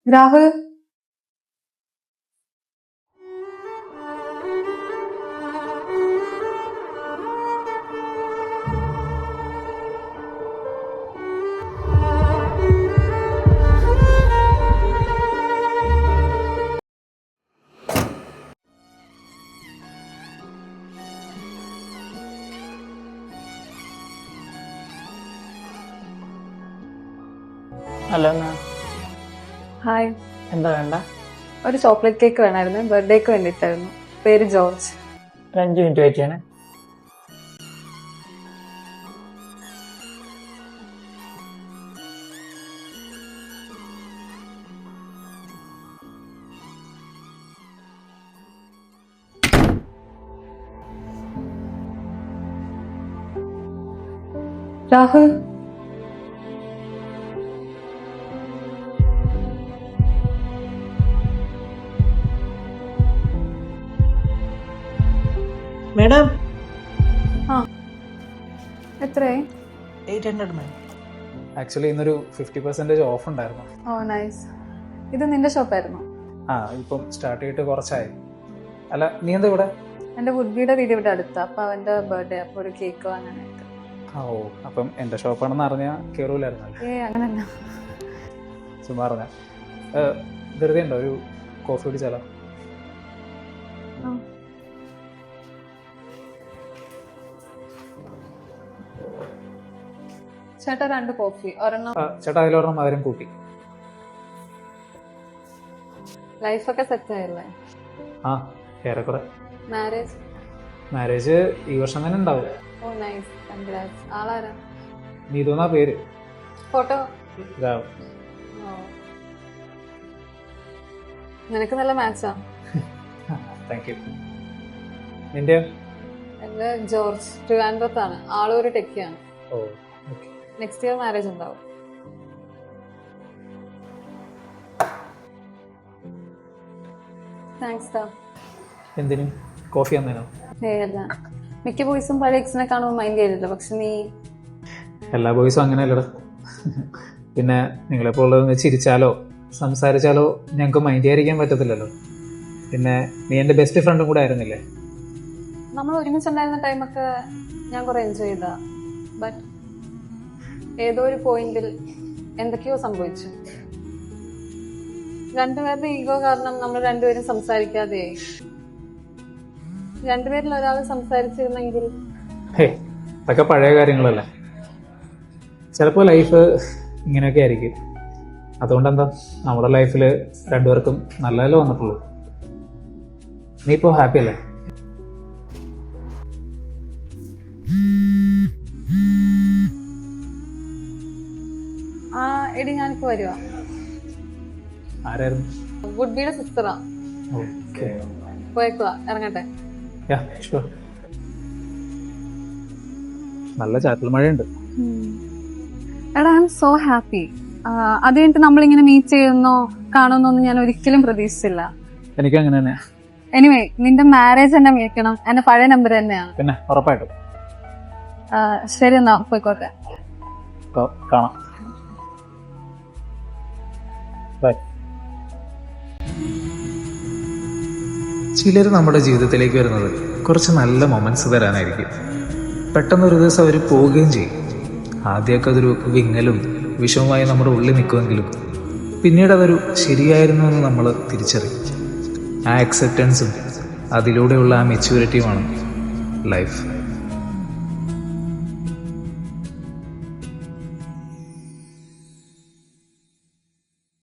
Rahul, hello എന്നാ hi. എന്താ വേണ്ട? ഒരു ചോക്ലേറ്റ് കേക്ക് വേണമായിരുന്നു, ബർത്ത്ഡേക്ക് വേണ്ടിയിട്ടായിരുന്നു. പേര് ജോർജ്. ഒരു 5 മിനിറ്റ് വെയിറ്റ് ചെയ്യണേ. രാഹുൽ, മേഡം എത്രയായി? 800 മാം. ആക്ച്വലി ഇന്നൊരു 50% ഓഫ് ഉണ്ടായിരുന്നു. ഓ നൈസ്. ഇത് നിന്റെ ഷോപ്പായിരുന്നു? ഇപ്പം സ്റ്റാർട്ട് ചെയ്തിട്ട് കുറച്ചായി. അല്ല, നീ എന്താ ഇവിടെ? എൻ്റെ വുഡ്ബിയുടെ വീട് ഇവിടെ അടുത്ത, അപ്പൊ അവന്റെ ബർത്ത്ഡേ, അപ്പൊ ഒരു കേക്ക് വാങ്ങാനായിട്ട്. ഓ, അപ്പം എൻ്റെ ഷോപ്പാണെന്ന് അറിഞ്ഞാൽ കയറൂലായിരുന്നല്ലോ. അങ്ങനല്ല. ചുമ്മാ അറിഞ്ഞ വെറുതെ ഉണ്ടോ ഒരു കോഫി കുടിച്ചാലോ? ചേട്ടാ 2 കോഫി, ഒരെണ്ണം. ചേട്ടാ അതിലൊരെണ്ണം മധുരം കൂട്ടി. ലൈഫൊക്കെ സെറ്റ് ആയില്ലേ? ഏറെക്കുറെ. മാരേജ് ഈ വർഷം തന്നെ ഉണ്ടാവും. ഓ നൈസ്, കൺഗ്രാറ്റ്സ്. ആളാരാ? നീതു എന്നാ പേര്. ഫോട്ടോ? ഇതാ. നിനക്ക് നല്ല മാച്ചാ. Thank you. നിന്റെ? എന്റെ ജോർജ്, ട്രിവാൻഡ്രത്താണ്. ആളും ഒരു ടെക്കിയാണ്. ഓ, ഓക്കെ. നെക്സ്റ്റ് ഇയർ മാരേജ് ഉണ്ടാവും. താങ്ക്സ് ടാ. എന്തിനും? കോഫി തന്നേനോ? അല്ല, മിക്ക ബോയ്സും പഴയ എക്സിനെ കാണുമ്പോൾ മൈൻഡ് ചെയ്തില്ല, പക്ഷെ നീ. എല്ലാ ബോയ്സും അങ്ങനെയല്ലടാ. പിന്നെ നിങ്ങളെപ്പോൾ ഉള്ളതെന്ന് ചിരിച്ചാലോ സംസാരിച്ചാലോ ഞങ്ങൾക്ക് മൈൻഡ് ചെയ്യാതിരിക്കാൻ പറ്റത്തില്ലല്ലോ. പിന്നെ നീ എൻ്റെ ബെസ്റ്റ് ഫ്രണ്ടും കൂടെ ആയിരുന്നില്ലേ? നമ്മൾ ഒരുമിച്ചുണ്ടായിരുന്ന ടൈമൊക്കെ ഞാൻ കുറെ എൻജോയ് ചെയ്ത. ബട്ട് ഏതോ ഒരു പോയിന്റിൽ എന്തൊക്കെയോ സംഭവിച്ചു. രണ്ടുപേരുടെ ഈഗോ കാരണം നമ്മൾ രണ്ടുപേരും സംസാരിക്കാതെയായി. രണ്ടുപേരിൽ ഒരാൾ സംസാരിച്ചിരുന്നെങ്കിൽ. അതൊക്കെ പഴയ കാര്യങ്ങളല്ലേ. ചിലപ്പോൾ ലൈഫ് ഇങ്ങനെയൊക്കെ ആയിരിക്കും. അതുകൊണ്ടെന്താ, നമ്മുടെ ലൈഫിൽ രണ്ടുപേർക്കും നല്ലതല്ലേ വന്നിട്ടുള്ളൂ. നീ ഇപ്പോൾ ഹാപ്പി അല്ലേ? എടി, ഞാനിപ്പോ വരുവാ. ആരായിരുന്നു? വുഡ്ബിയുടെ സിസ്റ്ററാ. ഓക്കെ, പോയേക്കുവാ, ഇറങ്ങട്ടെ. നല്ല ചാറ്റൽ മഴയുണ്ട്. എടാ, ഐ എം സോ ഹാപ്പി. അത് കഴിഞ്ഞിട്ട് നമ്മളിങ്ങനെ മീറ്റ് ചെയ്യുന്നോ കാണുന്നൊന്നും ഞാൻ ഒരിക്കലും പ്രതീക്ഷിച്ചില്ല. എനിക്ക് അങ്ങനെ തന്നെയാ. എനിവേ, നിന്റെ മാരേജ് എന്നെ വിളിക്കണം. എന്റെ പഴയ നമ്പർ തന്നെയാണ്. പിന്നെ ഉറപ്പായിട്ടും. ശരി, എന്നാ പോയിക്കോട്ടെ. കാണാം. ബൈ. ചിലർ നമ്മുടെ ജീവിതത്തിലേക്ക് വരുന്നത് കുറച്ച് നല്ല മൊമെന്റ്സ് തരാനായിരിക്കും. പെട്ടെന്നൊരു ദിവസം അവർ പോവുകയും ചെയ്യും. ആദ്യമൊക്കെ അതൊരു വിങ്ങലും വിഷമമായി നമ്മുടെ ഉള്ളിൽ നിൽക്കുമെങ്കിലും പിന്നീട് അതൊരു ശരിയായിരുന്നു എന്ന് നമ്മൾ തിരിച്ചറിയും. ആ അക്സെപ്റ്റൻസും അതിലൂടെയുള്ള ആ മെച്യൂരിറ്റിയുമാണ് ലൈഫ്.